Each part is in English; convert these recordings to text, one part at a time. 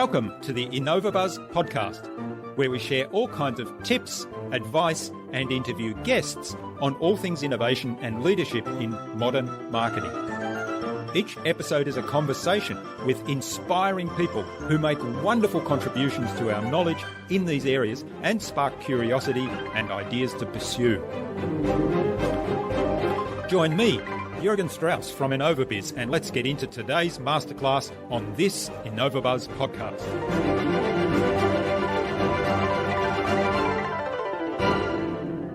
Welcome to the InnovaBuzz podcast, where we share all kinds of tips, advice, and interview guests on all things innovation and leadership in modern marketing. Each episode is a conversation with inspiring people who make wonderful contributions to our knowledge in these areas and spark curiosity and ideas to pursue. Join me, Jürgen Strauss from InnovaBuzz, and let's get into today's masterclass on this InnovaBuzz podcast.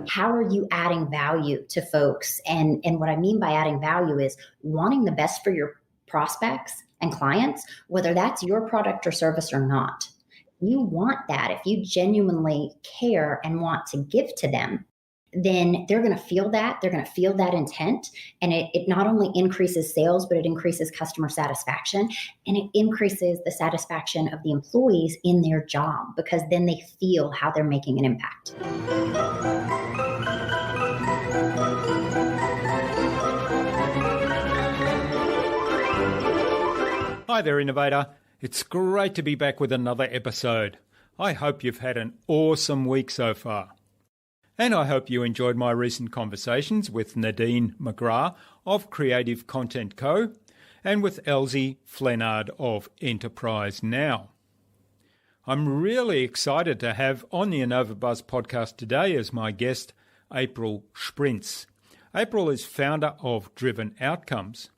How are you adding value to folks? And what I mean by adding value is wanting the best for your prospects and clients, whether that's your product or service or not. You want that. If you genuinely care and want to give to them, then they're going to feel that. They're going to feel that intent. And it not only increases sales, but it increases customer satisfaction. And it increases the satisfaction of the employees in their job, because then they feel how they're making an impact. Hi there, Innovator. It's great to be back with another episode. I hope you've had an awesome week so far. And I hope you enjoyed my recent conversations with Nadine McGrath of Creative Content Co. and with Elsie Flennard of Enterprise Now. I'm really excited to have on the InnovaBuzz podcast today as my guest, April Shprintz. April is founder of Driven Outcomes.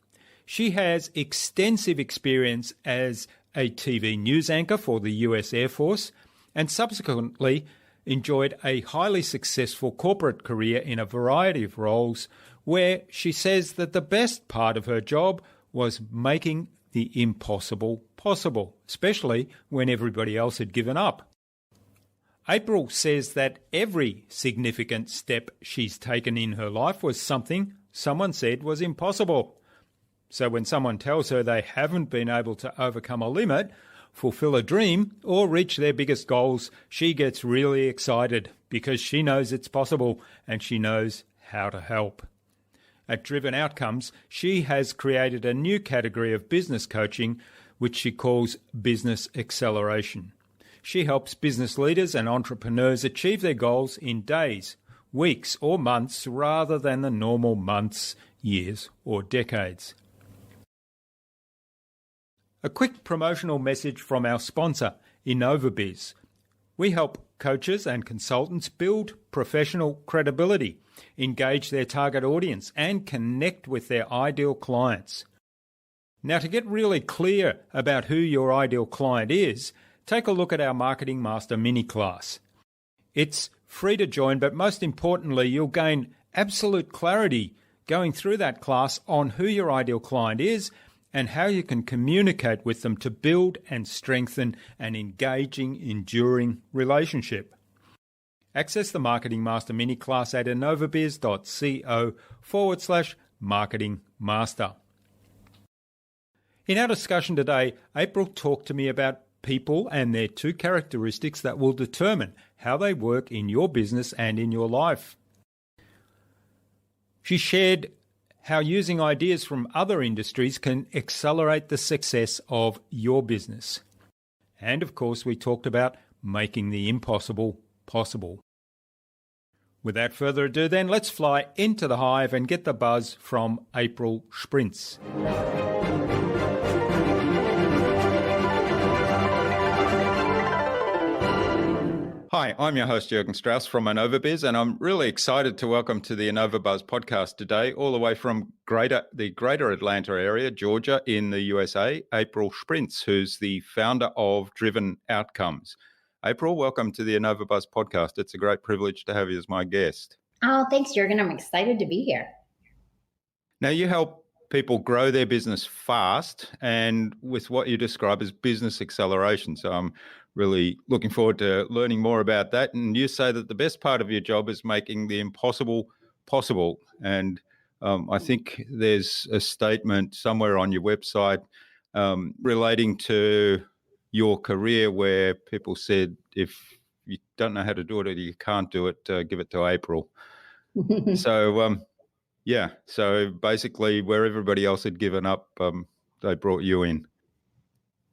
She has extensive experience as a TV news anchor for the US Air Force and subsequently enjoyed a highly successful corporate career in a variety of roles, where she says that the best part of her job was making the impossible possible, especially when everybody else had given up. April says that every significant step she's taken in her life was something someone said was impossible. So when someone tells her they haven't been able to overcome a limit, fulfill a dream, or reach their biggest goals, she gets really excited because she knows it's possible and she knows how to help. At Driven Outcomes, she has created a new category of business coaching, which she calls Business Acceleration. She helps business leaders and entrepreneurs achieve their goals in days, weeks, or months rather than the normal months, years, or decades. A quick promotional message from our sponsor, InnovaBuzz. We help coaches and consultants build professional credibility, engage their target audience, and connect with their ideal clients. Now, to get really clear about who your ideal client is, take a look at our Marketing Master mini class. It's free to join, but most importantly, you'll gain absolute clarity going through that class on who your ideal client is and how you can communicate with them to build and strengthen an engaging, enduring relationship. Access the Marketing Master mini class at innovabiz.co/marketing master. In our discussion today, April talked to me about people and their two characteristics that will determine how they work in your business and in your life. She shared how using ideas from other industries can accelerate the success of your business. And of course, we talked about making the impossible possible. Without further ado then, let's fly into the hive and get the buzz from April Shprintz. Hi, I'm your host, Jürgen Strauss from InnovaBuzz, and I'm really excited to welcome to the InnovaBuzz podcast today, all the way from the greater Atlanta area, Georgia, in the USA, April Shprintz, who's the founder of Driven Outcomes. April, welcome to the InnovaBuzz podcast. It's a great privilege to have you as my guest. Oh, thanks, Jürgen. I'm excited to be here. Now, you help people grow their business fast and with what you describe as business acceleration. So I'm really looking forward to learning more about that. And you say that the best part of your job is making the impossible possible. And I think there's a statement somewhere on your website relating to your career where people said, if you don't know how to do it or you can't do it, give it to April. So basically where everybody else had given up, they brought you in.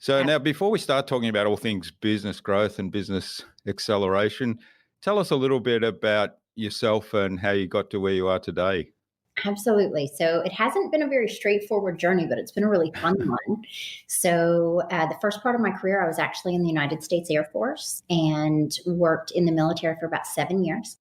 So now, before we start talking about all things business growth and business acceleration, tell us a little bit about yourself and how you got to where you are today. Absolutely. So it hasn't been a very straightforward journey, but it's been a really fun one. So the first part of my career, I was actually in the United States Air Force and worked in the military for about 7 years.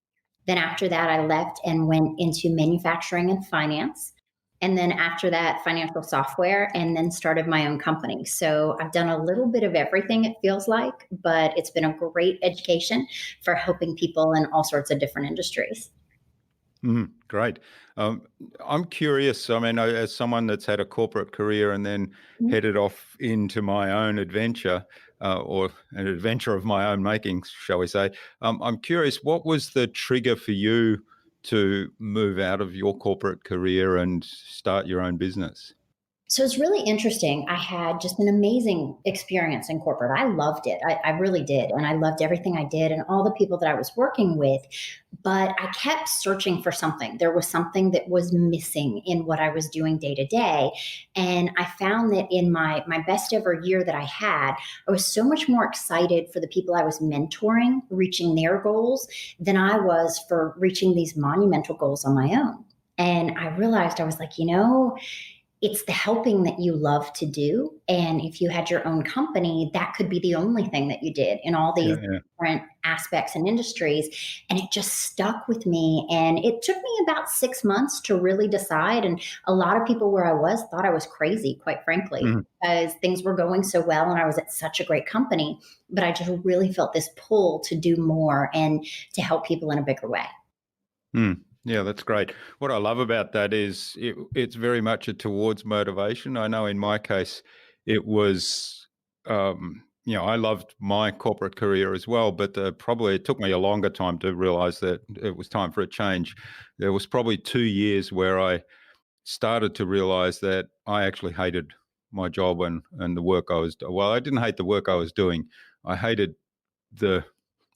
Then after that, I left and went into manufacturing and finance. And then after that, financial software, and then started my own company. So I've done a little bit of everything, it feels like, but it's been a great education for helping people in all sorts of different industries. Great. I'm curious. I mean, as someone that's had a corporate career and then headed off into my own adventure, or an adventure of my own making, shall we say, I'm curious, what was the trigger for you to move out of your corporate career and start your own business? So it's really interesting. I had just an amazing experience in corporate. I loved it. I really did. And I loved everything I did and all the people that I was working with. But I kept searching for something. There was something that was missing in what I was doing day to day. And I found that in my best ever year that I had, I was so much more excited for the people I was mentoring, reaching their goals, than I was for reaching these monumental goals on my own. And I realized, I was like, it's the helping that you love to do. And if you had your own company, that could be the only thing that you did in all these different aspects and industries. And it just stuck with me. And it took me about 6 months to really decide. And a lot of people where I was thought I was crazy, quite frankly, because things were going so well and I was at such a great company. But I just really felt this pull to do more and to help people in a bigger way. Yeah, that's great. What I love about that is it's very much a towards motivation. I know in my case, it was, I loved my corporate career as well, but probably it took me a longer time to realize that it was time for a change. There was probably 2 years where I started to realize that I actually hated my job and the work I was doing. Well, I didn't hate the work I was doing. I hated the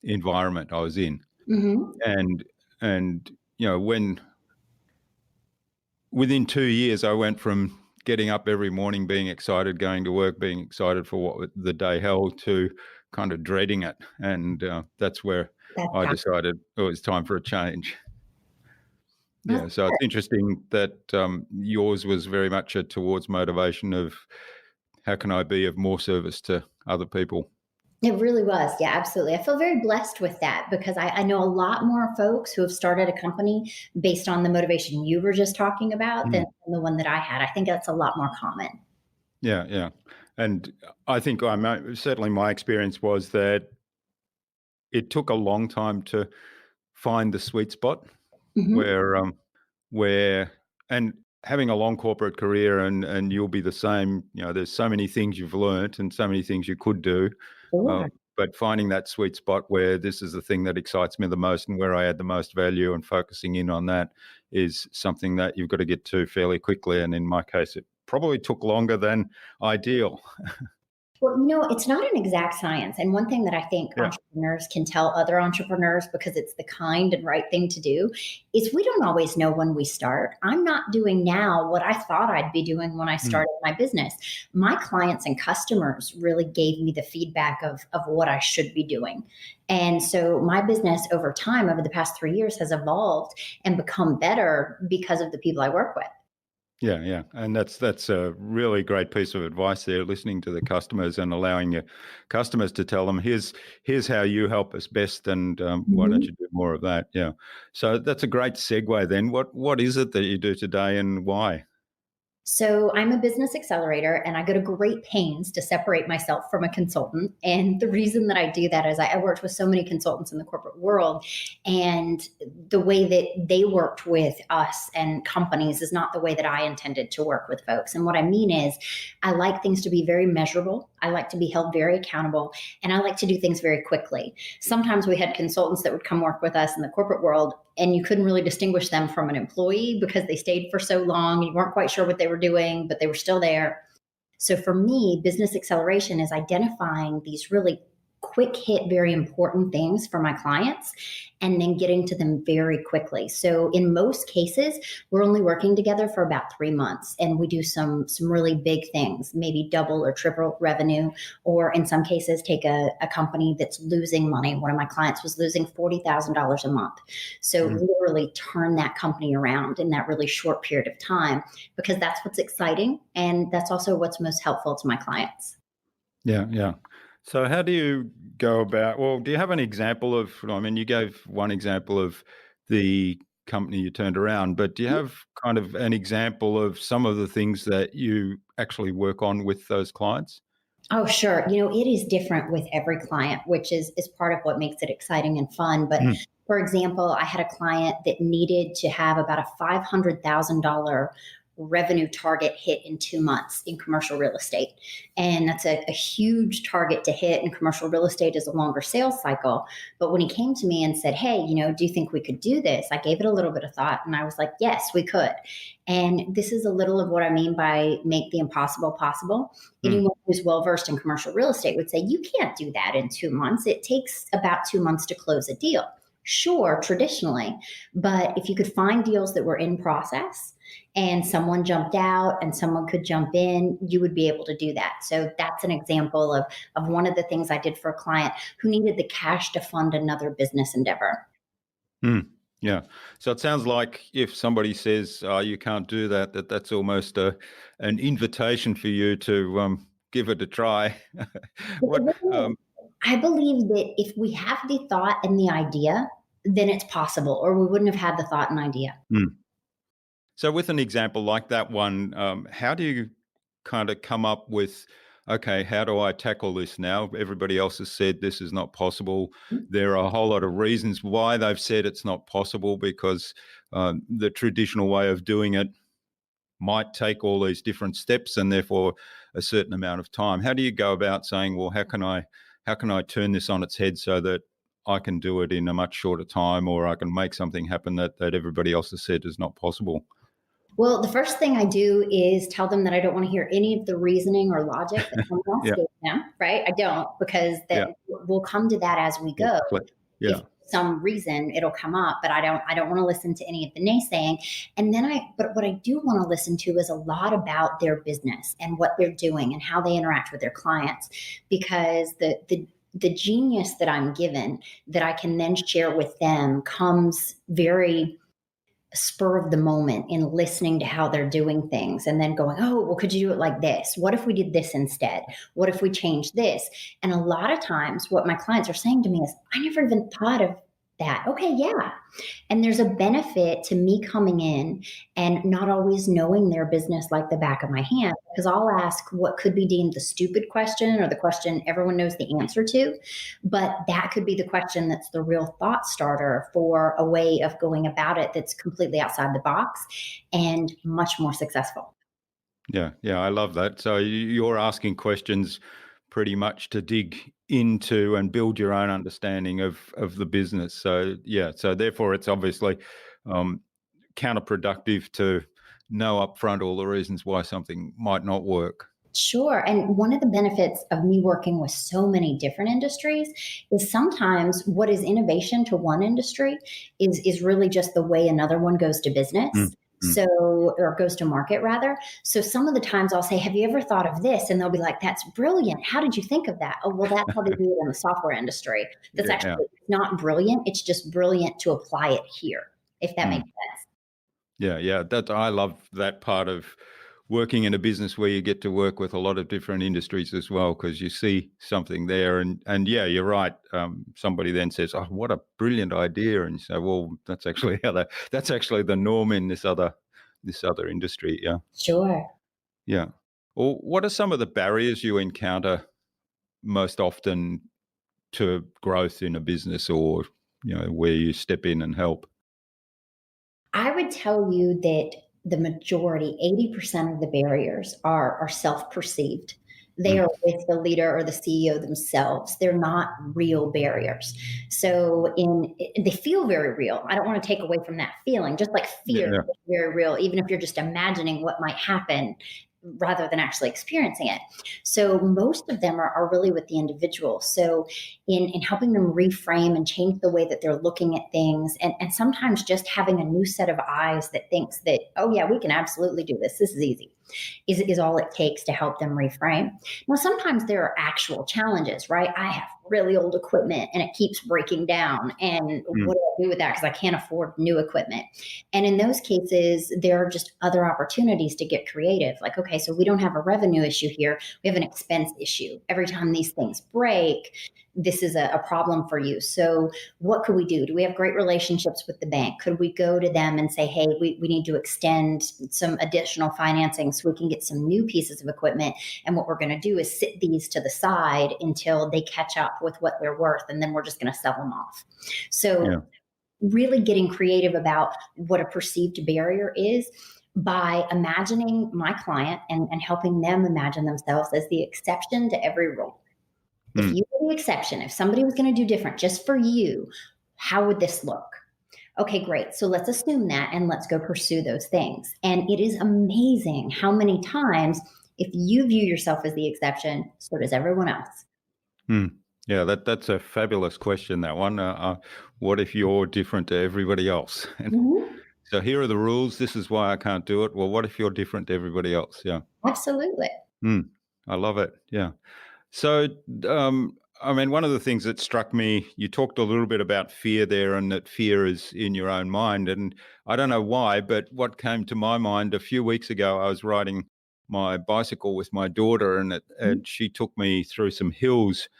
environment I was in. And when within 2 years, I went from getting up every morning, being excited, going to work, being excited for what the day held, to kind of dreading it. And that's where I decided it was time for a change. Yeah, so it's interesting that yours was very much a towards motivation of how can I be of more service to other people. It really was. Yeah, absolutely. I feel very blessed with that because I know a lot more folks who have started a company based on the motivation you were just talking about than the one that I had. I think that's a lot more common. Yeah. And I think certainly my experience was that it took a long time to find the sweet spot where and having a long corporate career and you'll be the same, there's so many things you've learnt and so many things you could do. But finding that sweet spot where this is the thing that excites me the most and where I add the most value and focusing in on that is something that you've got to get to fairly quickly. And in my case, it probably took longer than ideal. Well, it's not an exact science. And one thing that I think entrepreneurs can tell other entrepreneurs, because it's the kind and right thing to do, is we don't always know when we start. I'm not doing now what I thought I'd be doing when I started my business. My clients and customers really gave me the feedback of what I should be doing. And so my business over time, over the past 3 years, has evolved and become better because of the people I work with. Yeah. And that's a really great piece of advice there, listening to the customers and allowing your customers to tell them, here's how you help us best, and why don't you do more of that? Yeah. So that's a great segue then. What is it that you do today and why? So I'm a business accelerator and I go to great pains to separate myself from a consultant. And the reason that I do that is I worked with so many consultants in the corporate world, and the way that they worked with us and companies is not the way that I intended to work with folks. And what I mean is I like things to be very measurable. I like to be held very accountable, and I like to do things very quickly. Sometimes we had consultants that would come work with us in the corporate world, and you couldn't really distinguish them from an employee because they stayed for so long. You weren't quite sure what they were doing, but they were still there. So for me, business acceleration is identifying these really quick hit, very important things for my clients and then getting to them very quickly. So in most cases, we're only working together for about 3 months, and we do some really big things, maybe double or triple revenue, or in some cases take a company that's losing money. One of my clients was losing $40,000 a month. So literally turn that company around in that really short period of time, because that's what's exciting. And that's also what's most helpful to my clients. Yeah, yeah. So how do you go about, well, do you have an example of, I mean, you gave one example of the company you turned around, but do you have kind of an example of some of the things that you actually work on with those clients? Oh, sure. It is different with every client, which is part of what makes it exciting and fun. But Mm. for example, I had a client that needed to have about a $500,000 revenue target hit in 2 months in commercial real estate. And that's a huge target to hit. And commercial real estate is a longer sales cycle. But when he came to me and said, hey, do you think we could do this? I gave it a little bit of thought, and I was like, yes, we could. And this is a little of what I mean by make the impossible possible. Anyone who's well-versed in commercial real estate would say, you can't do that in 2 months. It takes about 2 months to close a deal. Sure, traditionally. But if you could find deals that were in process and someone jumped out and someone could jump in, you would be able to do that. So that's an example of one of the things I did for a client who needed the cash to fund another business endeavor. Yeah. So it sounds like if somebody says, you can't do that, that's almost an invitation for you to give it a try. What? I believe that if we have the thought and the idea, then it's possible, or we wouldn't have had the thought and idea. So with an example like that one, how do you kind of come up with, okay, how do I tackle this now? Everybody else has said this is not possible. There are a whole lot of reasons why they've said it's not possible, because the traditional way of doing it might take all these different steps and therefore a certain amount of time. How do you go about saying, well, how can I turn this on its head so that I can do it in a much shorter time, or I can make something happen that everybody else has said is not possible? Well, the first thing I do is tell them that I don't want to hear any of the reasoning or logic that someone else Yeah. gave them, right? I don't, because Yeah. we'll come to that as we go. Yeah. If for some reason it'll come up, but I don't want to listen to any of the naysaying. And then but what I do want to listen to is a lot about their business and what they're doing and how they interact with their clients, because the genius that I'm given that I can then share with them comes very spur of the moment in listening to how they're doing things and then going, oh, well, could you do it like this? What if we did this instead? What if we changed this? And a lot of times what my clients are saying to me is, I never even thought of that. Okay, yeah. And there's a benefit to me coming in and not always knowing their business like the back of my hand, because I'll ask what could be deemed the stupid question or the question everyone knows the answer to. But that could be the question that's the real thought starter for a way of going about it that's completely outside the box and much more successful. Yeah. Yeah. I love that. So you're asking questions pretty much to dig into and build your own understanding of the business. So yeah. So therefore it's obviously counterproductive to know upfront all the reasons why something might not work. Sure. And one of the benefits of me working with so many different industries is sometimes what is innovation to one industry is really just the way another one goes to business. So, or goes to market rather. So some of the times I'll say, have you ever thought of this? And they'll be like, that's brilliant. How did you think of that? Oh, well, that's how they do it in the software industry. That's actually not brilliant. It's just brilliant to apply it here, if that makes sense. Yeah, yeah. I love that part of working in a business where you get to work with a lot of different industries as well, because you see something there, and yeah, you're right. Somebody then says, "Oh, what a brilliant idea," and you say, "Well, that's actually that's actually the norm in this other industry." Yeah, Sure. yeah. Well, what are some of the barriers you encounter most often to growth in a business, or where you step in and help? I would tell you that the majority, 80% of the barriers are self-perceived. They Mm. are with the leader or the CEO themselves. They're not real barriers. So they feel very real. I don't want to take away from that feeling, just like fear Yeah, is very real, even if you're just imagining what might happen. rather than actually experiencing it. So most of them are really with the individual. So in helping them reframe and change the way that they're looking at things, and sometimes just having a new set of eyes that thinks that, oh yeah, we can absolutely do this. This is easy, is all it takes to help them reframe. Now, sometimes there are actual challenges, right? I have really old equipment and it keeps breaking down. And what do I do with that? Because I can't afford new equipment. And in those cases, there are just other opportunities to get creative. Like, okay, so we don't have a revenue issue here. We have an expense issue. Every time these things break, this is a problem for you. So what could we do? Do we have great relationships with the bank? Could we go to them and say, hey, we need to extend some additional financing so we can get some new pieces of equipment? And what we're going to do is sit these to the side until they catch up with what they're worth. And then we're just going to sell them off. So really getting creative about what a perceived barrier is by imagining my client and helping them imagine themselves as the exception to every rule. If you were the exception, if somebody was going to do different just for you, how would this look? Okay, great. So let's assume that and let's go pursue those things. And it is amazing how many times, if you view yourself as the exception, so does everyone else. Yeah, that's a fabulous question, that one. What if you're different to everybody else? So here are the rules. This is why I can't do it. Well, what if you're different to everybody else? Yeah. Absolutely. I love it. Yeah. So, I mean, one of the things that struck me, you talked a little bit about fear there, and that fear is in your own mind. And I don't know why, but what came to my mind a few weeks ago, I was riding my bicycle with my daughter, and she took me through some hills,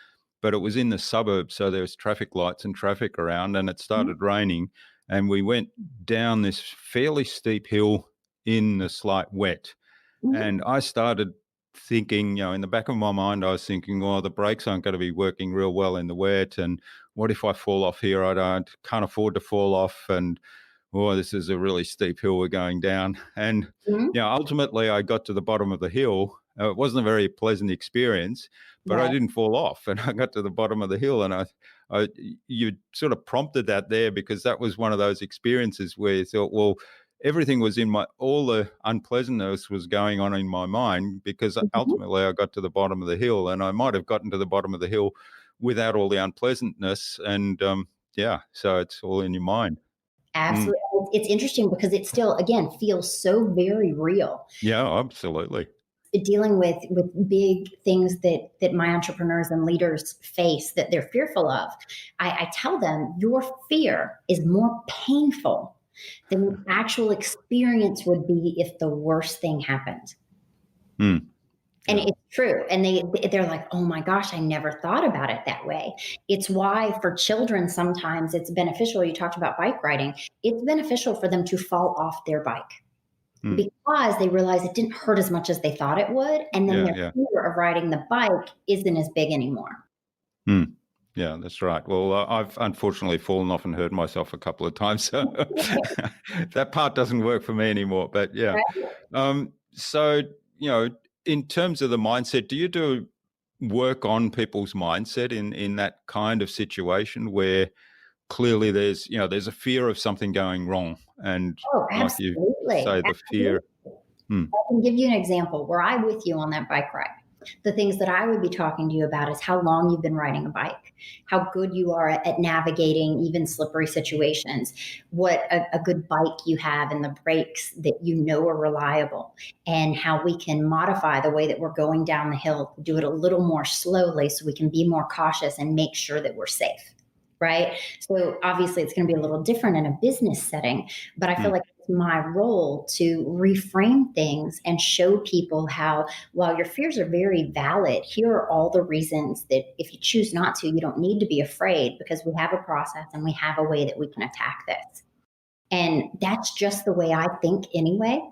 but it was in the suburbs. So there was traffic lights and traffic around, and it started raining. And we went down this fairly steep hill in the slight wet. And I started thinking, in the back of my mind, I was thinking, the brakes aren't going to be working real well in the wet. And what if I fall off here? Can't afford to fall off. And, this is a really steep hill we're going down. And, ultimately I got to the bottom of the hill. It wasn't a very pleasant experience, but I didn't fall off, and I got to the bottom of the hill. And you sort of prompted that there, because that was one of those experiences where you thought, everything was all the unpleasantness was going on in my mind, because ultimately I got to the bottom of the hill, and I might have gotten to the bottom of the hill without all the unpleasantness. And so it's all in your mind. Absolutely. It's interesting because it still, again, feels so very real. Yeah, absolutely. Dealing with big things that my entrepreneurs and leaders face that they're fearful of, I tell them, your fear is more painful than the actual experience would be if the worst thing happened. And it's true. And they're like, oh my gosh, I never thought about it that way. It's why for children, sometimes it's beneficial. You talked about bike riding. It's beneficial for them to fall off their bike because they realize it didn't hurt as much as they thought it would. And then their fear of riding the bike isn't as big anymore. Yeah, that's right. Well, I've unfortunately fallen off and hurt myself a couple of times. So that part doesn't work for me anymore. But yeah. Right. So, in terms of the mindset, do you do work on people's mindset in that kind of situation where clearly there's a fear of something going wrong, and like you say, the fear. I can give you an example where I'm with you on that bike ride. The things that I would be talking to you about is how long you've been riding a bike, how good you are at navigating even slippery situations, what a good bike you have, and the brakes that are reliable, and how we can modify the way that we're going down the hill, do it a little more slowly so we can be more cautious and make sure that we're safe. Right. So obviously it's going to be a little different in a business setting, but I feel like it's my role to reframe things and show people how, while your fears are very valid, here are all the reasons that if you choose not to, you don't need to be afraid, because we have a process and we have a way that we can attack this. And that's just the way I think anyway.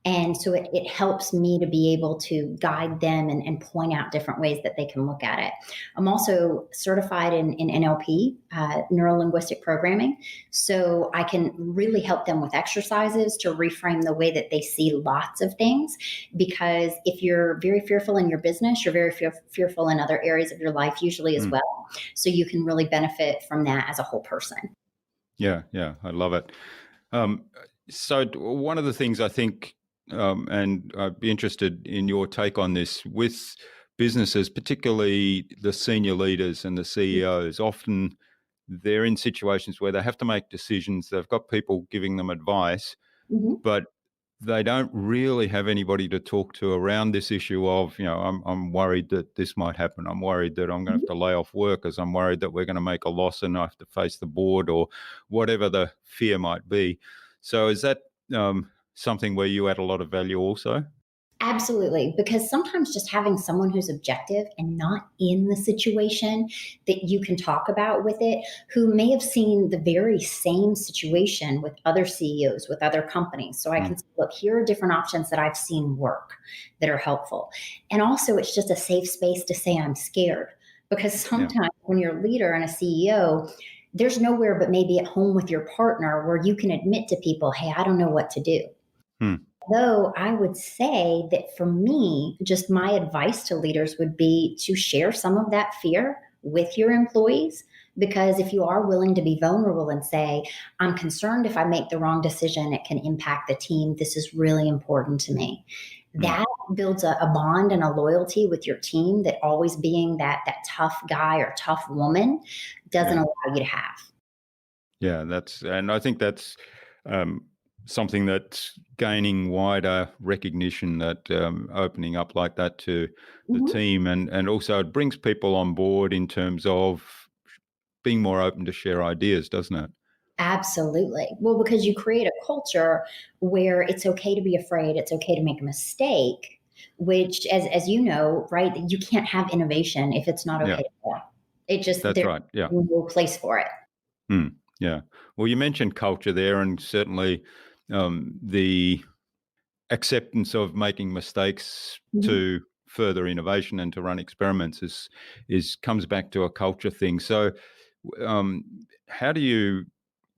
And so it helps me to be able to guide them and point out different ways that they can look at it. I'm also certified in NLP, neuro-linguistic programming. So I can really help them with exercises to reframe the way that they see lots of things. Because if you're very fearful in your business, you're very fearful in other areas of your life usually as well. So you can really benefit from that as a whole person. Yeah, I love it. So one of the things I think and I'd be interested in your take on this with businesses, particularly the senior leaders and the CEOs. Often they're in situations where they have to make decisions. They've got people giving them advice, Mhm. but they don't really have anybody to talk to around this issue of, I'm worried that this might happen. I'm worried that I'm going to have to lay off workers. I'm worried that we're going to make a loss and I have to face the board, or whatever the fear might be. So is that something where you add a lot of value also? Absolutely, because sometimes just having someone who's objective and not in the situation that you can talk about with it, who may have seen the very same situation with other CEOs, with other companies. So I can say, look, here are different options that I've seen work that are helpful. And also, it's just a safe space to say, I'm scared. Because sometimes when you're a leader and a CEO, there's nowhere but maybe at home with your partner where you can admit to people, hey, I don't know what to do. Hmm. Though I would say that for me, just my advice to leaders would be to share some of that fear with your employees. Because if you are willing to be vulnerable and say, I'm concerned if I make the wrong decision, it can impact the team. This is really important to me. That builds a bond and a loyalty with your team that always being that tough guy or tough woman doesn't allow you to have. Yeah, and I think that's something that's gaining wider recognition, that opening up like that to the Mhm. team, and also it brings people on board in terms of being more open to share ideas, doesn't it? Absolutely. Well, because you create a culture where it's okay to be afraid, it's okay to make a mistake, which, as you know, right, you can't have innovation if it's not Yeah, okay to fail. It just, that's there's right. Yeah. no place for it. Yeah. Well, you mentioned culture there, and certainly the acceptance of making mistakes Mhm. to further innovation and to run experiments is comes back to a culture thing. So, um, how do you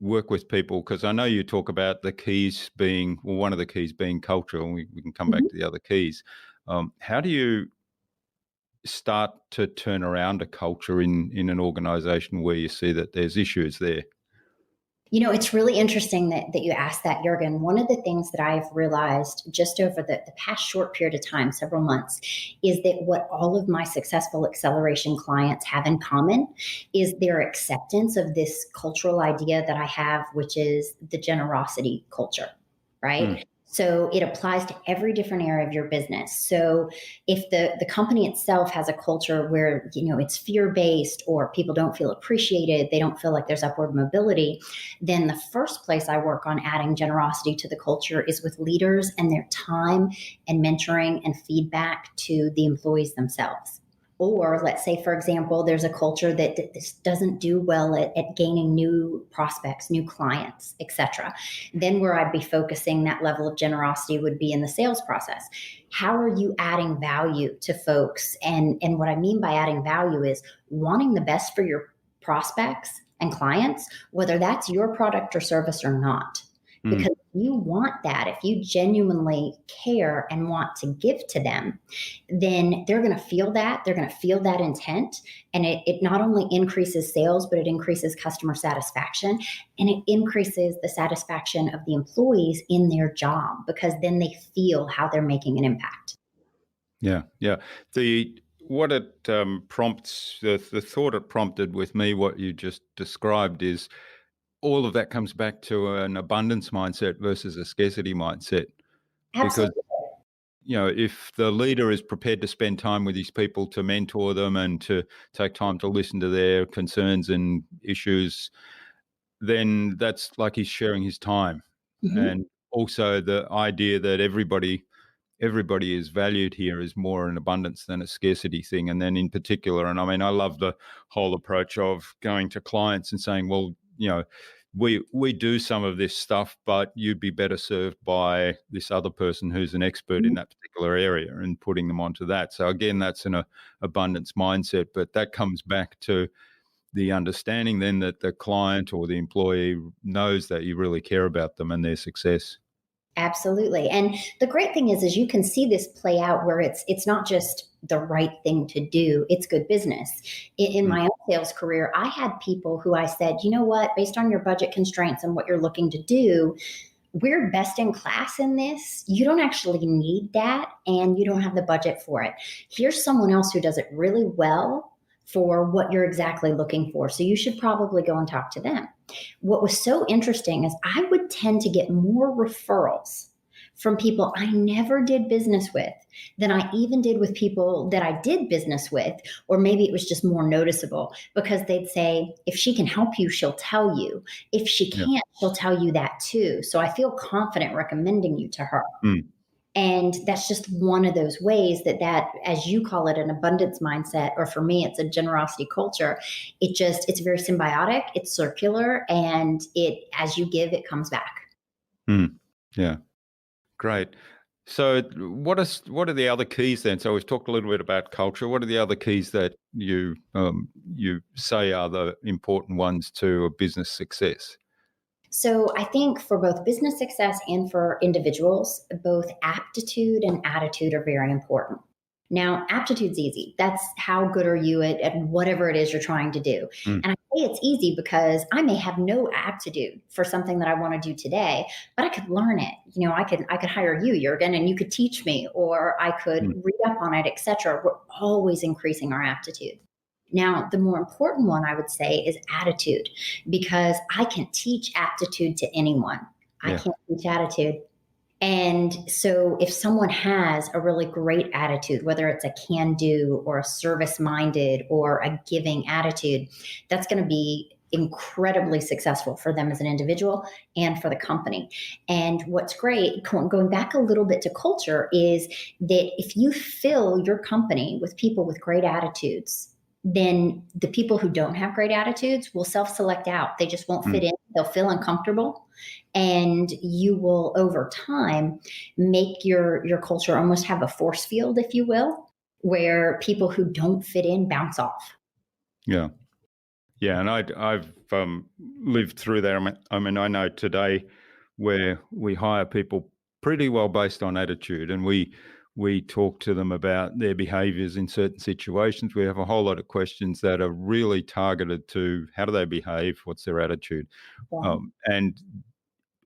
work with people? Because I know you talk about the keys being, well, one of the keys being culture, and we can come back Mhm. to the other keys. How do you start to turn around a culture in an organization where you see that there's issues there? You know, it's really interesting that you asked that, Jurgen. One of the things that I've realized just over the past short period of time, several months, is that what all of my successful acceleration clients have in common is their acceptance of this cultural idea that I have, which is the generosity culture, Mm, right? So it applies to every different area of your business. So if the company itself has a culture where, it's fear-based or people don't feel appreciated, they don't feel like there's upward mobility, then the first place I work on adding generosity to the culture is with leaders and their time and mentoring and feedback to the employees themselves. Or let's say, for example, there's a culture that this doesn't do well at gaining new prospects, new clients, etc. Then where I'd be focusing that level of generosity would be in the sales process. How are you adding value to folks? And what I mean by adding value is wanting the best for your prospects and clients, whether that's your product or service or not. mm. Because you want that, if you genuinely care and want to give to them, then they're going to feel that. They're going to feel that intent. And it not only increases sales, but it increases customer satisfaction and it increases the satisfaction of the employees in their job because then they feel how they're making an impact. Yeah, yeah. The what it prompts, the thought it prompted with me, what you just described, is all of that comes back to an abundance mindset versus a scarcity mindset. Because Absolutely. if the leader is prepared to spend time with these people, to mentor them, and to take time to listen to their concerns and issues, then that's like he's sharing his time. Mhm. And also the idea that everybody is valued here is more an abundance than a scarcity thing. And then in particular, and I mean, I love the whole approach of going to clients and saying, well, we do some of this stuff, but you'd be better served by this other person who's an expert in that particular area, and putting them onto that. So again, that's an abundance mindset, but that comes back to the understanding then that the client or the employee knows that you really care about them and their success. Absolutely. And the great thing is you can see this play out where it's not just the right thing to do, it's good business. In Mm, my own sales career, I had people who I said, you know what, based on your budget constraints and what you're looking to do, we're best in class in this. You don't actually need that, and you don't have the budget for it. Here's someone else who does it really well for what you're exactly looking for. So you should probably go and talk to them. What was so interesting is I would tend to get more referrals from people I never did business with than I even did with people that I did business with, or maybe it was just more noticeable, because they'd say, if she can help you, she'll tell you. If she can't, she'll tell you that too. So I feel confident recommending you to her. And that's just one of those ways that, as you call it, an abundance mindset, or for me, it's a generosity culture. It's very symbiotic, it's circular, and as you give, it comes back. Yeah. Great. So what are the other keys then? So we've talked a little bit about culture. What are the other keys that you say are the important ones to a business success? So I think for both business success and for individuals, both aptitude and attitude are very important. Now, aptitude's easy. That's how good are you at whatever it is you're trying to do. And I say it's easy because I may have no aptitude for something that I want to do today, but I could learn it. I could hire you, Jürgen, and you could teach me, or I could read up on it, etc. We're always increasing our aptitude. Now, the more important one I would say is attitude, because I can teach aptitude to anyone. I can't teach attitude. And so if someone has a really great attitude, whether it's a can-do or a service-minded or a giving attitude, that's going to be incredibly successful for them as an individual and for the company. And what's great, going back a little bit to culture, is that if you fill your company with people with great attitudes, then the people who don't have great attitudes will self-select out. They just won't fit in. They'll feel uncomfortable. And you will, over time, make your culture almost have a force field, if you will, where people who don't fit in bounce off. Yeah. Yeah. And I've lived through that. I mean, I know today where we hire people pretty well based on attitude, and we talk to them about their behaviors in certain situations. We have a whole lot of questions that are really targeted to how do they behave, what's their attitude. And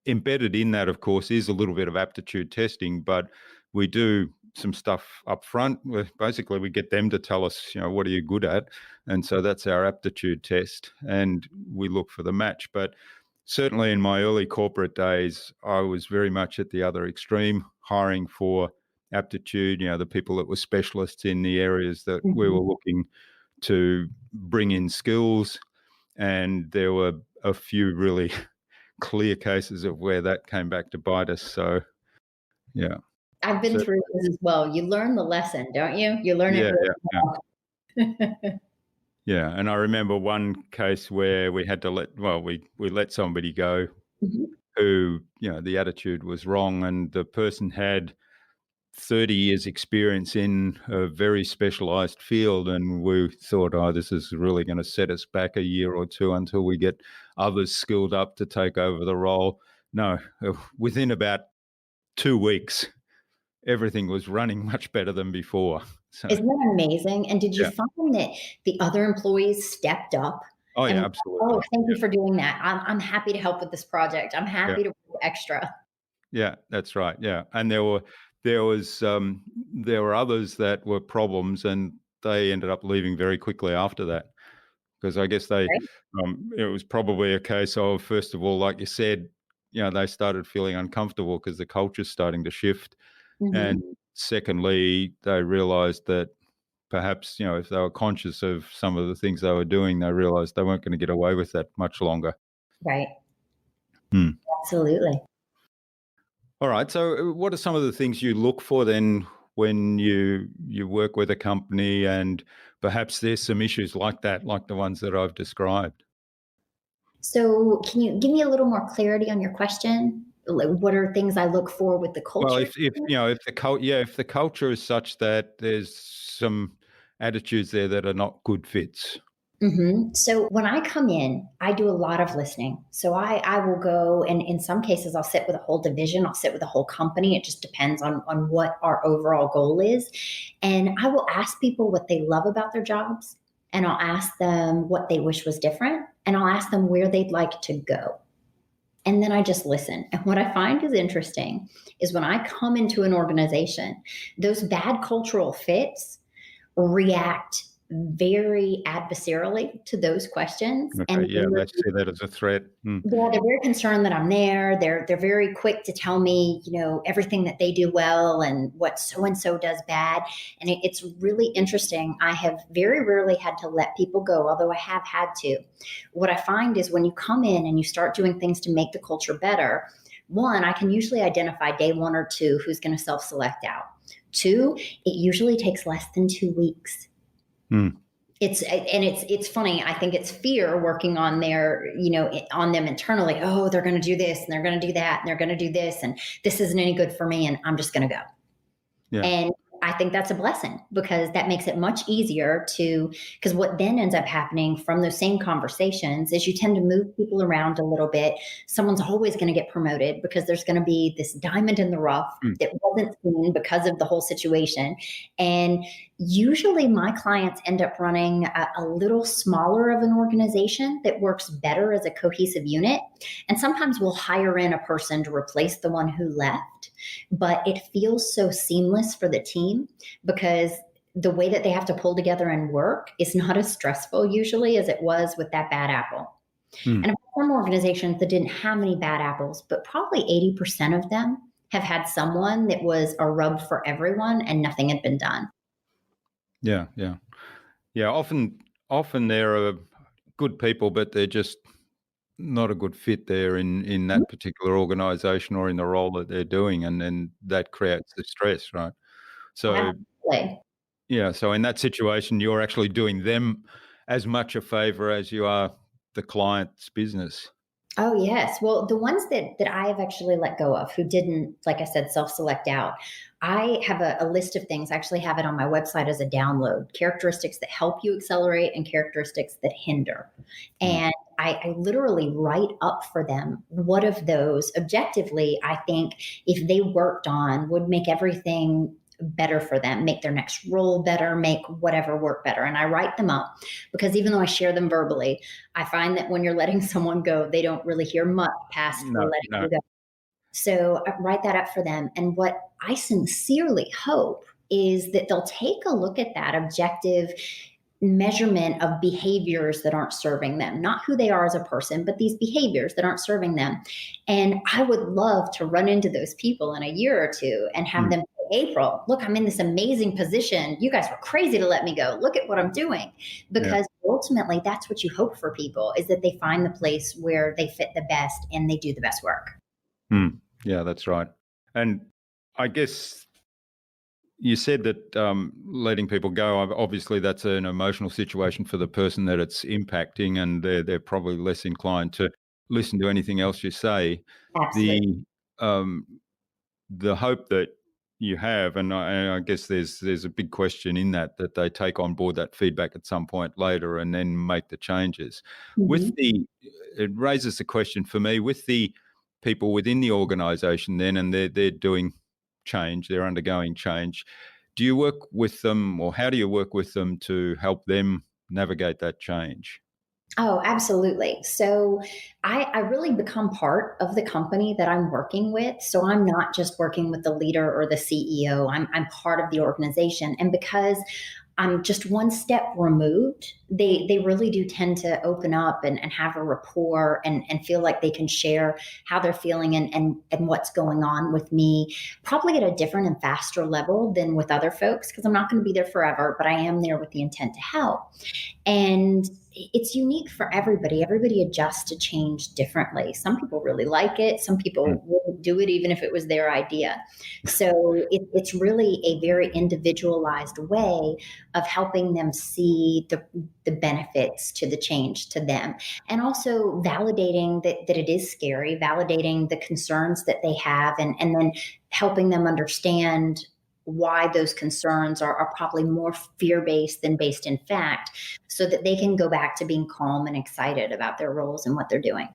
embedded in that, of course, is a little bit of aptitude testing, but we do some stuff up front where basically we get them to tell us, what are you good at? And so that's our aptitude test, and we look for the match. But certainly in my early corporate days, I was very much at the other extreme, hiring for aptitude, the people that were specialists in the areas that we were looking to bring in skills. And there were a few really clear cases of where that came back to bite us. So, yeah. I've been through this as well. You learn the lesson, don't you? You learn it really well. Yeah. And I remember one case where we had to we let somebody go who, the attitude was wrong, and the person had 30 years experience in a very specialized field, and we thought, this is really going to set us back a year or two until we get others skilled up to take over the role. No, within about 2 weeks, everything was running much better than before. So, isn't that amazing? And did you find that the other employees stepped up? Oh, yeah, absolutely. Thank you for doing that. I'm happy to help with this project. I'm happy to work extra. Yeah, that's right. Yeah. And there were others that were problems, and they ended up leaving very quickly after that, because I guess it was probably a case of, first of all, like you said, they started feeling uncomfortable because the culture's starting to shift. And secondly, they realized that perhaps, if they were conscious of some of the things they were doing, they realized they weren't going to get away with that much longer. Right. Absolutely. All right. So what are some of the things you look for then when you work with a company, and perhaps there's some issues like that, like the ones that I've described? So can you give me a little more clarity on your question? Like, what are things I look for with the culture? Well, if the culture is such that there's some attitudes there that are not good fits. So when I come in, I do a lot of listening. So I will go, and in some cases, I'll sit with a whole division. I'll sit with a whole company. It just depends on what our overall goal is. And I will ask people what they love about their jobs. And I'll ask them what they wish was different. And I'll ask them where they'd like to go. And then I just listen. And what I find is interesting is when I come into an organization, those bad cultural fits react very adversarially to those questions. Okay, And yeah, they see that as a threat. Mm. yeah, they're very concerned that I'm there. They're very quick to tell me, everything that they do well and what so and so does bad. And it's really interesting. I have very rarely had to let people go, although I have had to. What I find is when you come in and you start doing things to make the culture better, one, I can usually identify day 1 or 2 who's going to self-select out. 2, it usually takes less than 2 weeks. Mm. It's funny. I think it's fear working on on them internally. Oh, they're going to do this and they're going to do that and they're going to do this and this isn't any good for me and I'm just going to go. Yeah. And I think that's a blessing because that makes it much easier because what then ends up happening from those same conversations is you tend to move people around a little bit. Someone's always going to get promoted because there's going to be this diamond in the rough that wasn't seen because of the whole situation. And usually my clients end up running a little smaller of an organization that works better as a cohesive unit. And sometimes we'll hire in a person to replace the one who left, but it feels so seamless for the team because the way that they have to pull together and work is not as stressful usually as it was with that bad apple. And I've some organizations that didn't have any bad apples, but probably 80% of them have had someone that was a rub for everyone and nothing had been done. Yeah. Often there are good people, but they're just not a good fit there in that particular organization or in the role that they're doing, and then that creates the stress, right? So Absolutely. yeah, so in that situation, you're actually doing them as much a favor as you are the client's business. Oh, yes. Well, the ones that I have actually let go of who didn't, like I said, self-select out, I have a list of things. I actually have it on my website as a download, characteristics that help you accelerate and characteristics that hinder. And I literally write up for them what of those objectively I think if they worked on would make everything better for them, make their next role better, make whatever work better. And I write them up because even though I share them verbally, I find that when you're letting someone go, they don't really hear much past No, letting no. you go. So I write that up for them. And what I sincerely hope is that they'll take a look at that objective measurement of behaviors that aren't serving them, not who they are as a person, but these behaviors that aren't serving them. And I would love to run into those people in a year or 2 and have them say, April, look, I'm in this amazing position. You guys were crazy to let me go. Look at what I'm doing. Because ultimately that's what you hope for people is that they find the place where they fit the best and they do the best work. Yeah, that's right. And I guess you said that letting people go, obviously that's an emotional situation for the person that it's impacting, and they're probably less inclined to listen to anything else you say. Absolutely. The hope that you have, and I guess there's a big question in that they take on board that feedback at some point later and then make the changes. It raises the question for me with the people within the organisation then, and they're doing change, they're undergoing change. Do you work with them, or how do you work with them to help them navigate that change? Oh, absolutely. So I really become part of the company that I'm working with. So I'm not just working with the leader or the CEO. I'm part of the organization. And because I'm just one step removed, they really do tend to open up and have a rapport and feel like they can share how they're feeling and what's going on with me, probably at a different and faster level than with other folks, because I'm not going to be there forever, but I am there with the intent to help. And it's unique for everybody. Everybody adjusts to change differently. Some people really like it. Some people wouldn't do it even if it was their idea. So it's really a very individualized way of helping them see the benefits to the change to them. And also validating that it is scary, validating the concerns that they have, and then helping them understand why those concerns are probably more fear-based than based in fact, so that they can go back to being calm and excited about their roles and what they're doing.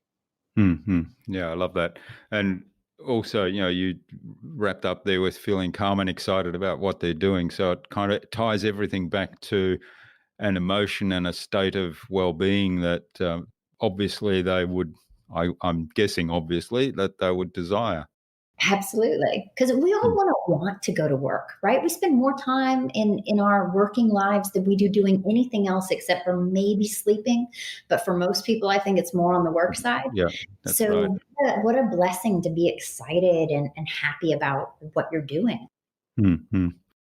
Yeah, I love that. And also, you wrapped up there with feeling calm and excited about what they're doing. So it kind of ties everything back to an emotion and a state of well-being that obviously they would I'm guessing, obviously, that they would desire. Absolutely. Because we all Mm. want to go to work, right? We spend more time in our working lives than we do doing anything else except for maybe sleeping. But for most people, I think it's more on the work side. Yeah, that's right. So what a blessing to be excited and happy about what you're doing. Mm-hmm.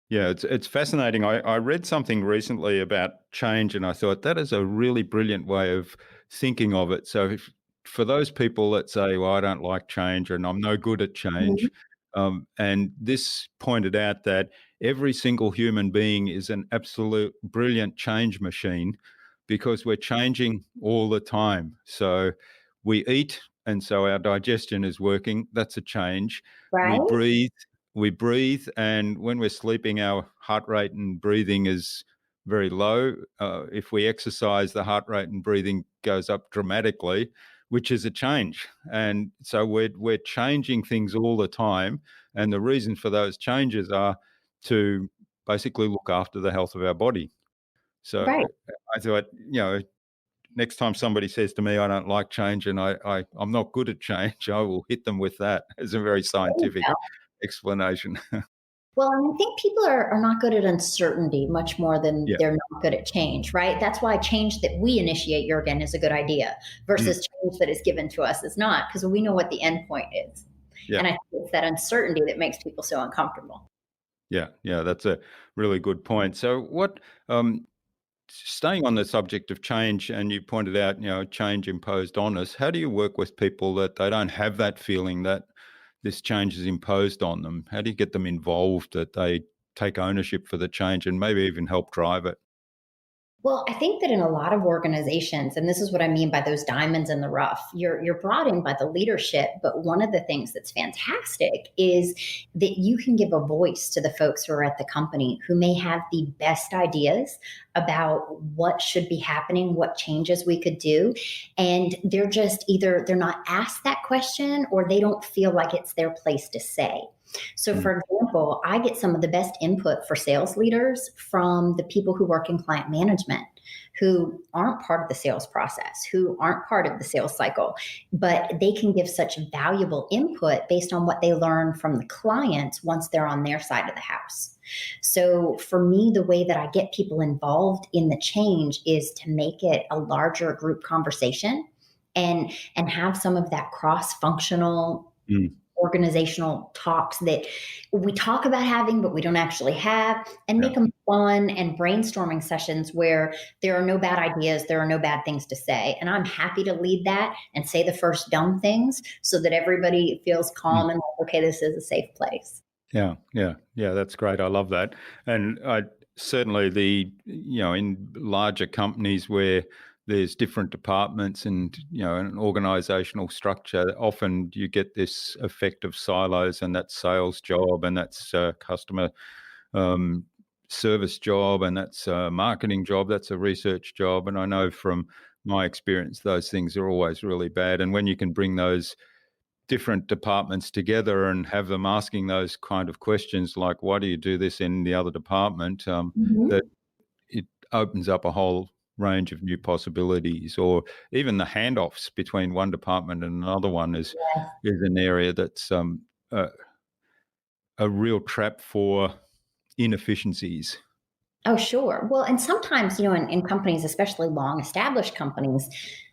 Yeah, it's fascinating. I read something recently about change, and I thought that is a really brilliant way of thinking of it. So, for those people that say, "Well, I don't like change, and I'm no good at Mhm. change," and this pointed out that every single human being is an absolute brilliant change machine because we're changing all the time. So, we eat, and so our digestion is working. That's a change. We Right? breathe and when we're sleeping, our heart rate and breathing is very low. If we exercise, the heart rate and breathing goes up dramatically, which is a change. And so we're changing things all the time, and the reason for those changes are to basically look after the health of our body. So Right. I thought, next time somebody says to me, I don't like change and I'm not good at change, I will hit them with that as a very There you scientific go. explanation. Well, and I think people are not good at uncertainty much more than Yeah. they're not good at change, right? That's why change that we initiate, Jurgen, is a good idea Mm. versus change that is given to us is not, because we know what the end point is. Yeah. And I think it's that uncertainty that makes people so uncomfortable. Yeah. Yeah. That's a really good point. So, staying on the subject of change, and you pointed out, change imposed on us, how do you work with people that they don't have that feeling that this change is imposed on them? How do you get them involved, that they take ownership for the change and maybe even help drive it? Well, I think that in a lot of organizations, and this is what I mean by those diamonds in the rough, you're brought in by the leadership. But one of the things that's fantastic is that you can give a voice to the folks who are at the company who may have the best ideas about what should be happening, what changes we could do. And they're just either they're not asked that question or they don't feel like it's their place to say. So, Mm. for example, I get some of the best input for sales leaders from the people who work in client management, who aren't part of the sales process, who aren't part of the sales cycle, but they can give such valuable input based on what they learn from the clients once they're on their side of the house. So, for me, the way that I get people involved in the change is to make it a larger group conversation and have some of that cross functional Mm. organizational talks that we talk about having, but we don't actually have, and Yeah. make them fun and brainstorming sessions where there are no bad ideas, there are no bad things to say. And I'm happy to lead that and say the first dumb things so that everybody feels Mm. calm and like, okay, this is a safe place. Yeah, yeah, yeah. That's great. I love that. And I certainly in larger companies where there's different departments and an organizational structure, often you get this effect of silos, and that's sales job, and that's customer um, service job, and that's a marketing job, that's a research job. And I know from my experience, those things are always really bad. And when you can bring those different departments together and have them asking those kind of questions like, why do you do this in the other department, that Mhm. it opens up a whole range of new possibilities. Or even the handoffs between one department and another one is an area that's a, a real trap for inefficiencies. Oh, sure. Well, and sometimes, in companies, especially long established companies,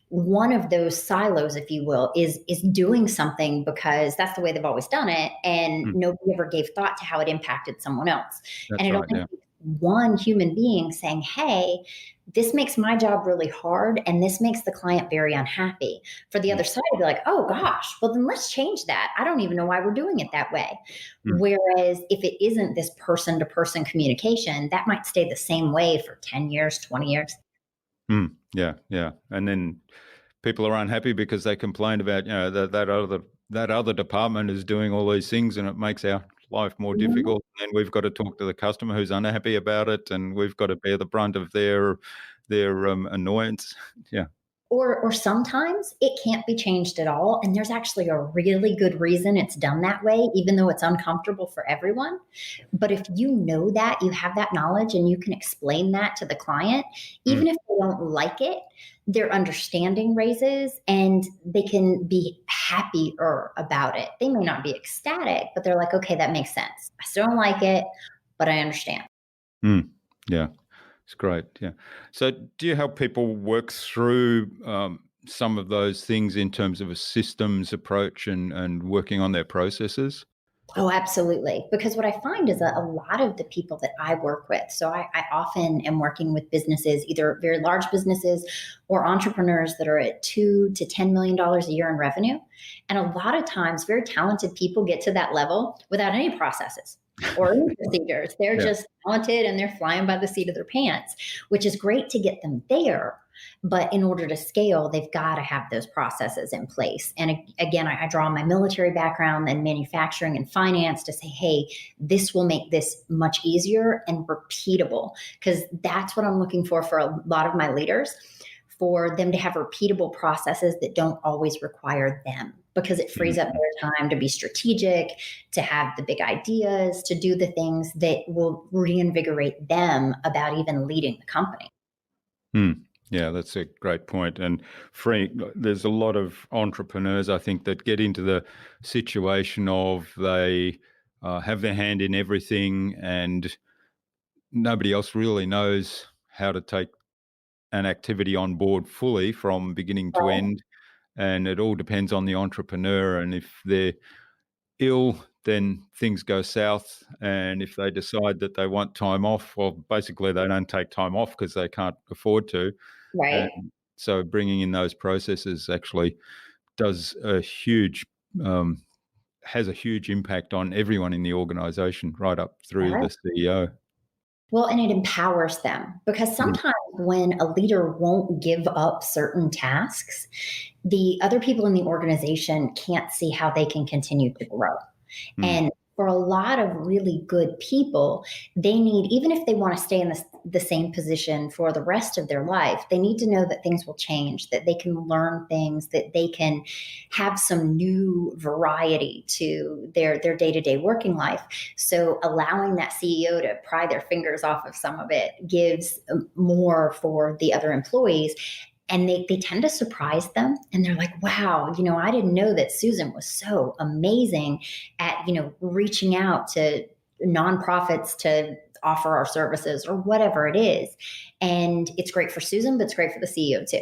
one of those silos, if you will, is doing something because that's the way they've always done it, and Mm, nobody ever gave thought to how it impacted someone else. And that's it right. only Yeah. takes one human being saying, "Hey, this makes my job really hard, and this makes the client very unhappy." For the Mm, other side to be like, "Oh gosh, well then let's change that. I don't even know why we're doing it that way." mm, Whereas if it isn't this person to person communication, that might stay the same way for 10 years, 20 years. yeah. Yeah. And then people are unhappy because they complain about that other department is doing all these things, and it makes our life more Mhm. difficult. And we've got to talk to the customer who's unhappy about it, and we've got to bear the brunt of their annoyance. Yeah. Or sometimes it can't be changed at all. And there's actually a really good reason it's done that way, even though it's uncomfortable for everyone. But if you know that, you have that knowledge and you can explain that to the client, even if they don't like it, their understanding raises and they can be happier about it. They may not be ecstatic, but they're like, okay, that makes sense. I still don't like it, but I understand. Yeah. It's great. Yeah. So do you help people work through some of those things in terms of a systems approach and working on their processes? Oh, absolutely. Because what I find is that a lot of the people that I work with, so I often am working with businesses, either very large businesses or entrepreneurs that are at $2 to $10 million a year in revenue. And a lot of times, very talented people get to that level without any processes or any procedures. They're just talented and they're flying by the seat of their pants, which is great to get them there. But in order to scale, they've got to have those processes in place. And again, I draw on my military background and manufacturing and finance to say, hey, this will make this much easier and repeatable, because that's what I'm looking for a lot of my leaders, for them to have repeatable processes that don't always require them, because it frees up their time to be strategic, to have the big ideas, to do the things that will reinvigorate them about even leading the company. Yeah, that's a great point. And there's a lot of entrepreneurs, I think, that get into the situation of they have their hand in everything and nobody else really knows how to take an activity on board fully from beginning to end. And it all depends on the entrepreneur. And if they're ill, then things go south. And if they decide that they want time off, well, basically they don't take time off because they can't afford to. Right. And so bringing in those processes actually does has a huge impact on everyone in the organization, right up through the CEO. Well, and it empowers them, because sometimes when a leader won't give up certain tasks, the other people in the organization can't see how they can continue to grow. And for a lot of really good people, they need, even if they want to stay in the same position for the rest of their life, they need to know that things will change, that they can learn things, that they can have some new variety to their day-to-day working life. So allowing that CEO to pry their fingers off of some of it gives more for the other employees. And they tend to surprise them, and they're like, wow, I didn't know that Susan was so amazing at, reaching out to nonprofits to offer our services or whatever it is. And it's great for Susan, but it's great for the CEO too.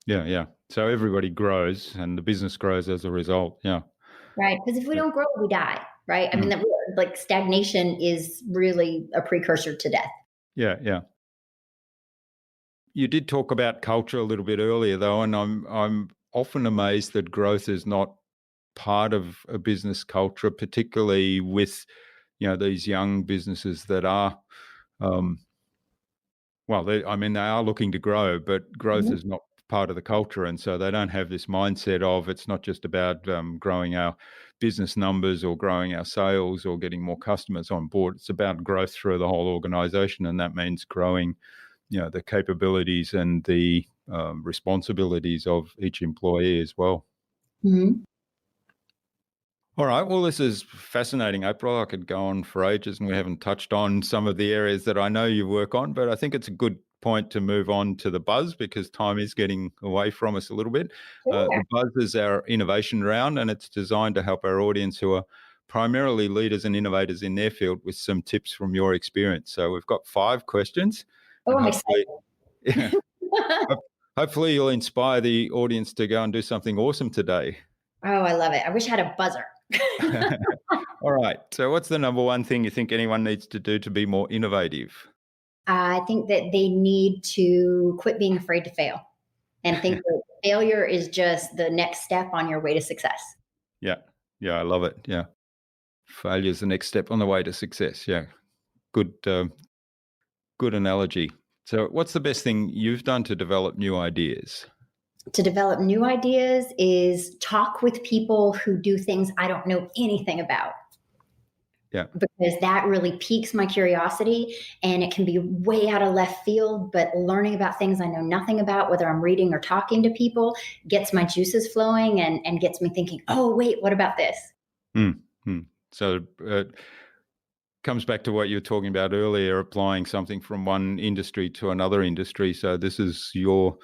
Yeah. So everybody grows and the business grows as a result. Yeah. Right. Because if we don't grow, we die. Right. I mean, like stagnation is really a precursor to death. Yeah. You did talk about culture a little bit earlier, though, and I'm often amazed that growth is not part of a business culture, particularly with these young businesses that are, they are looking to grow, but growth is not part of the culture, and so they don't have this mindset of it's not just about growing our business numbers or growing our sales or getting more customers on board. It's about growth through the whole organization, and that means growing the capabilities and the responsibilities of each employee as well. Mm-hmm. All right. Well, this is fascinating, April. I could go on for ages, and we haven't touched on some of the areas that I know you work on, but I think it's a good point to move on to the buzz because time is getting away from us a little bit. The buzz is our innovation round, and it's designed to help our audience who are primarily leaders and innovators in their field with some tips from your experience. So we've got 5 questions. Oh, And I'm excited. hopefully you'll inspire the audience to go and do something awesome today. Oh, I love it. I wish I had a buzzer. All right. So what's the number one thing you think anyone needs to do to be more innovative? I think that they need to quit being afraid to fail and think that failure is just the next step on your way to success. Yeah, I love it. Yeah. Failure is the next step on the way to success. Yeah. Good analogy. So what's the best thing you've done to develop new ideas? To develop new ideas is talk with people who do things I don't know anything about. Yeah. because that really piques my curiosity, and it can be way out of left field, but learning about things I know nothing about, whether I'm reading or talking to people, gets my juices flowing and gets me thinking, oh, wait, what about this? Mm, mm. So comes back to what you were talking about earlier, applying something from one industry to another industry. So this is your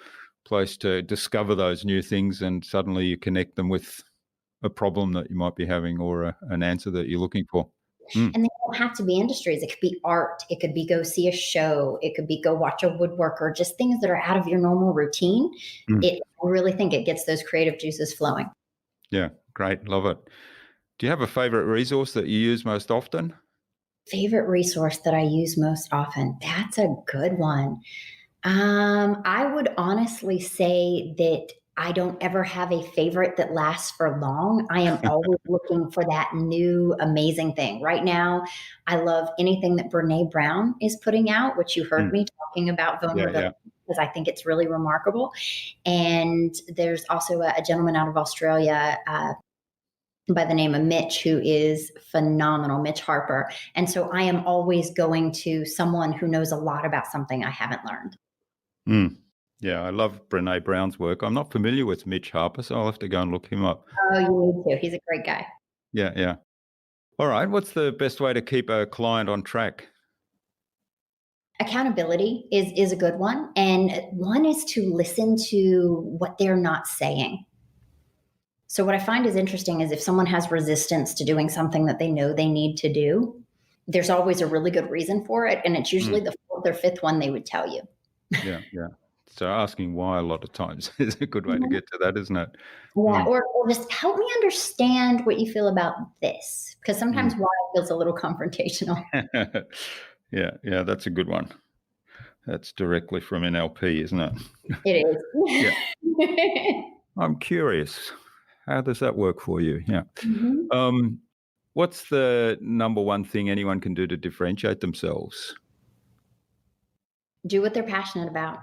place to discover those new things, and suddenly you connect them with a problem that you might be having, or an answer that you're looking for. Mm. And they don't have to be industries. It could be art. It could be go see a show. It could be go watch a woodworker, just things that are out of your normal routine. Mm. I really think it gets those creative juices flowing. Yeah, great. Love it. Do you have a favorite resource that you use most often? Favorite resource that I use most often? That's a good one. I would honestly say that I don't ever have a favorite that lasts for long. I am always looking for that new amazing thing. Right now, I love anything that Brene Brown is putting out, which you heard Mm. me talking about Yeah, vulnerability, yeah. because I think it's really remarkable. And there's also a gentleman out of Australia by the name of Mitch, who is phenomenal, Mitch Harper. And so I am always going to someone who knows a lot about something I haven't learned. Mm. Yeah, I love Brene Brown's work. I'm not familiar with Mitch Harper, so I'll have to go and look him up. Oh, you need to. He's a great guy. Yeah, yeah. All right. What's the best way to keep a client on track? Accountability is a good one. And one is to listen to what they're not saying. So what I find is interesting is if someone has resistance to doing something that they know they need to do, there's always a really good reason for it. And it's usually the fourth or fifth one they would tell you. Yeah, yeah. So asking why a lot of times is a good way to get to that, isn't it? Yeah, Mm. or just help me understand what you feel about this, because sometimes why feels a little confrontational. Yeah, yeah, that's a good one. That's directly from NLP, isn't it? It Yeah. is. I'm curious. How does that work for you? Yeah. Mhm. What's the number one thing anyone can do to differentiate themselves? Do what they're passionate about.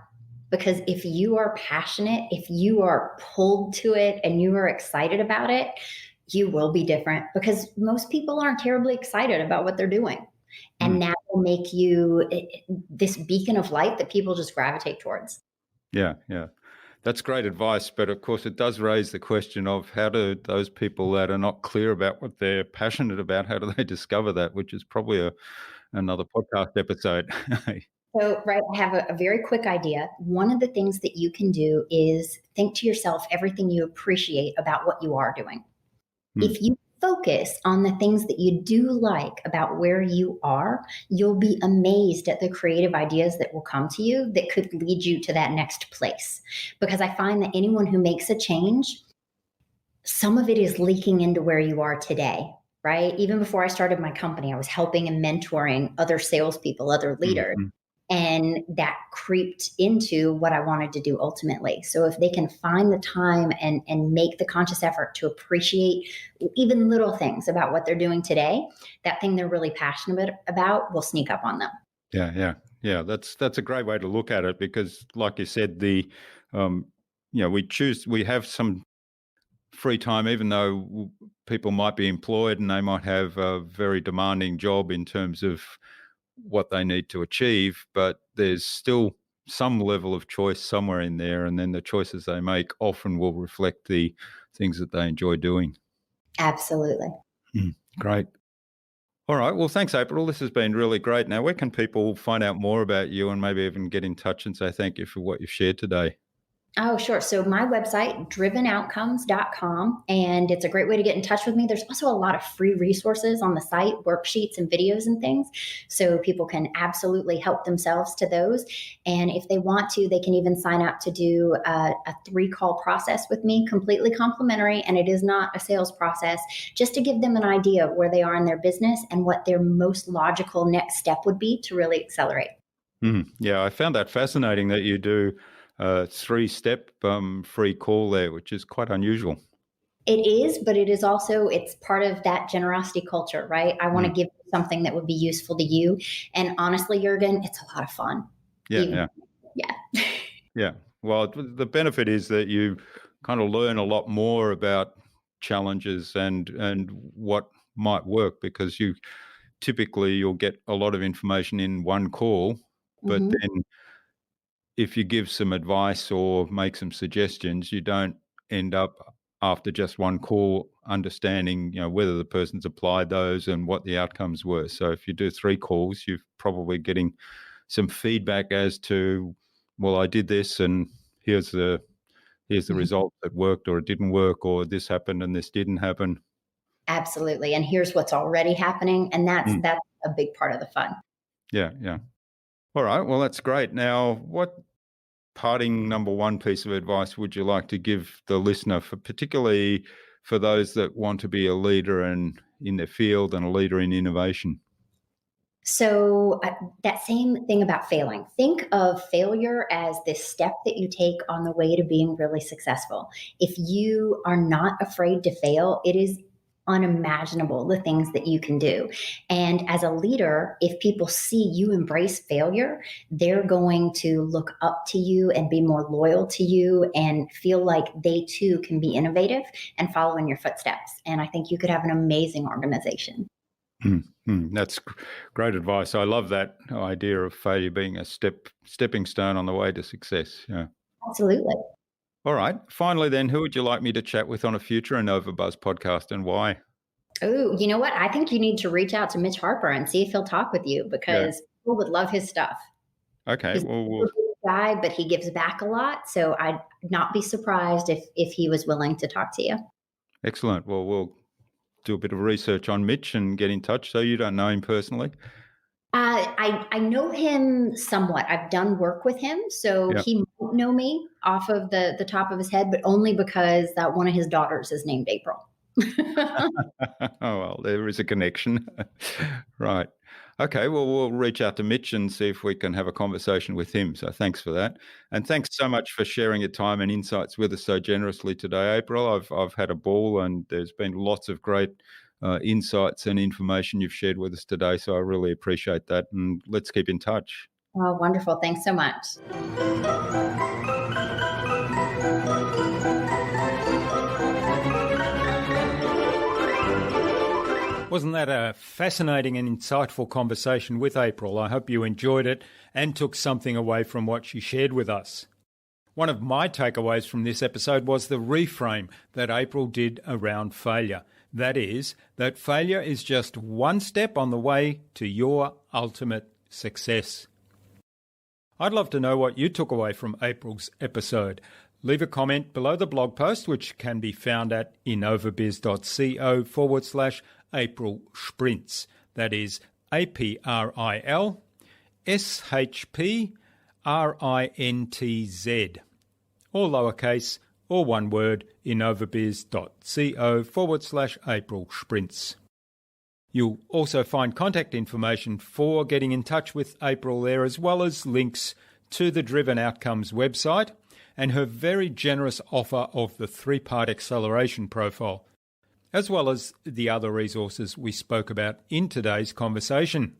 Because if you are passionate, if you are pulled to it and you are excited about it, you will be different, because most people aren't terribly excited about what they're doing. Mm. And that will make you this beacon of light that people just gravitate towards. Yeah, yeah. That's great advice, but of course it does raise the question of how do those people that are not clear about what they're passionate about, how do they discover that, which is probably another podcast episode. So, right, I have a very quick idea. One of the things that you can do is think to yourself everything you appreciate about what you are doing. Mm. If you focus on the things that you do like about where you are, you'll be amazed at the creative ideas that will come to you that could lead you to that next place. Because I find that anyone who makes a change, some of it is leaking into where you are today, right? Even before I started my company, I was helping and mentoring other salespeople, other leaders. Mhm. And that creeped into what I wanted to do ultimately. So if they can find the time and make the conscious effort to appreciate even little things about what they're doing today, that thing they're really passionate about will sneak up on them. Yeah, yeah, yeah. That's a great way to look at it because, like you said, um, we have some free time, even though people might be employed and they might have a very demanding job in terms of what they need to achieve, but there's still some level of choice somewhere in there, and then the choices they make often will reflect the things that they enjoy doing. Absolutely. Great. All right. Well, thanks, April. This has been really great. Now, where can people find out more about you and maybe even get in touch and say thank you for what you've shared today? Oh, sure. So my website, drivenoutcomes.com, and it's a great way to get in touch with me. There's also a lot of free resources on the site, worksheets and videos and things. So people can absolutely help themselves to those. And if they want to, they can even sign up to do a 3-call process with me, completely complimentary. And it is not a sales process, just to give them an idea of where they are in their business and what their most logical next step would be to really accelerate. Yeah, I found that fascinating that you do a 3-step free call there, which is quite unusual. It is, but it is also, it's part of that generosity culture, right? I want to give you something that would be useful to you. And honestly, Jurgen, it's a lot of fun. Yeah. Yeah. Yeah. Well, the benefit is that you kind of learn a lot more about challenges and what might work because you typically you'll get a lot of information in one call, but Mhm. then if you give some advice or make some suggestions, you don't end up after just one call understanding, whether the person's applied those and what the outcomes were. So if you do 3 calls, you're probably getting some feedback as to, well, I did this and here's the Mhm. result that worked or it didn't work, or this happened and this didn't happen. Absolutely. And here's what's already happening. And Mm. that's a big part of the fun. Yeah, yeah. All right. Well, that's great. Now, what parting number one piece of advice would you like to give the listener, particularly for those that want to be a leader in their field and a leader in innovation? So, that same thing about failing. Think of failure as this step that you take on the way to being really successful. If you are not afraid to fail, it is unimaginable the things that you can do. And as a leader, if people see you embrace failure, they're going to look up to you and be more loyal to you and feel like they too can be innovative and follow in your footsteps. And I think you could have an amazing organization. That's great advice. I love that idea of failure being a stepping stone on the way to success. Yeah. Absolutely. All right. Finally, then, who would you like me to chat with on a future InnovaBuzz podcast, and why? Oh, you know what? I think you need to reach out to Mitch Harper and see if he'll talk with you, Yeah. because people would love his stuff. Okay. He's Well, a good guy, but he gives back a lot. So I'd not be surprised if he was willing to talk to you. excellent. Well, we'll do a bit of research on Mitch and get in touch. So you don't know him personally? I know him somewhat. I've done work with him, so Yeah. he might know me off of the top of his head, but only because that one of his daughters is named April. Oh, well, there is a connection. Right. Okay. Well, we'll reach out to Mitch and see if we can have a conversation with him. So thanks for that. And thanks so much for sharing your time and insights with us so generously today, April. I've had a ball, and there's been lots of great insights and information you've shared with us today. So I really appreciate that. And let's keep in touch. Oh, wonderful. Thanks so much. Wasn't that a fascinating and insightful conversation with April? I hope you enjoyed it and took something away from what she shared with us. One of my takeaways from this episode was the reframe that April did around failure. That is, that failure is just one step on the way to your ultimate success. I'd love to know what you took away from April's episode. Leave a comment below the blog post, which can be found at innovabiz.co/April Shprintz. That is AprilShprintz, all lowercase, or one word, innovabiz.co/April Shprintz. You'll also find contact information for getting in touch with April there, as well as links to the Driven Outcomes website and her very generous offer of the 3-part acceleration profile, as well as the other resources we spoke about in today's conversation.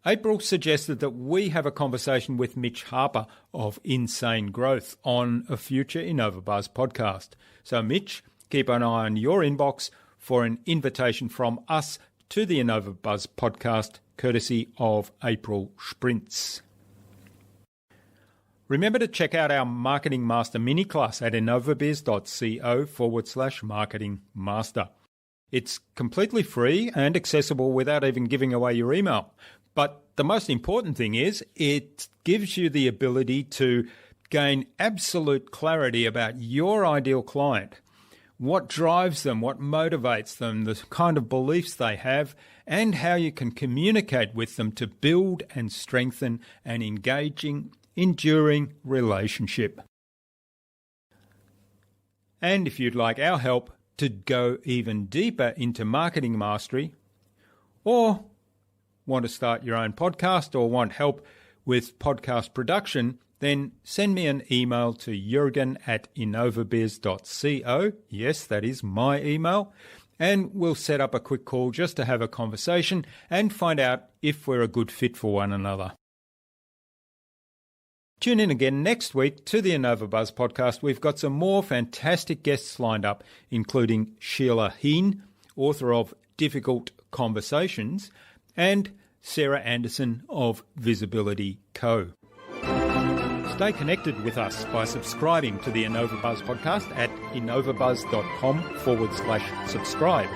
April suggested that we have a conversation with Mitch Harper of Insane Growth on a future InnovaBuzz podcast. So Mitch, keep an eye on your inbox for an invitation from us to the InnovaBuzz podcast, courtesy of April Shprintz. Remember to check out our Marketing Master mini class at innovabiz.co/Marketing Master. It's completely free and accessible without even giving away your email. But the most important thing is it gives you the ability to gain absolute clarity about your ideal client, what drives them, what motivates them, the kind of beliefs they have, and how you can communicate with them to build and strengthen an engaging, enduring relationship. And if you'd like our help to go even deeper into marketing mastery, or want to start your own podcast or want help with podcast production, then send me an email to jurgen@innovabiz.co. Yes, that is my email. And we'll set up a quick call just to have a conversation and find out if we're a good fit for one another. Tune in again next week to the InnovaBuzz podcast. We've got some more fantastic guests lined up, including Sheila Heen, author of Difficult Conversations, and Sarah Anderson of Visibility Co. Stay connected with us by subscribing to the InnovaBuzz podcast at innovabuzz.com/subscribe.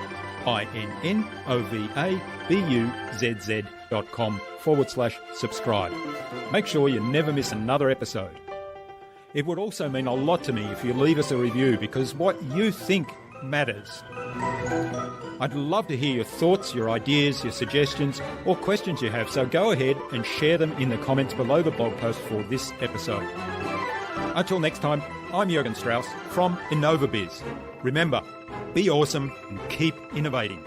INNOVABUZZ.com/subscribe. Make sure you never miss another episode. It would also mean a lot to me if you leave us a review, because what you think matters. I'd love to hear your thoughts, your ideas, your suggestions, or questions you have, so go ahead and share them in the comments below the blog post for this episode. Until next time, I'm Jürgen Strauss from InnovaBuzz. Remember, be awesome and keep innovating.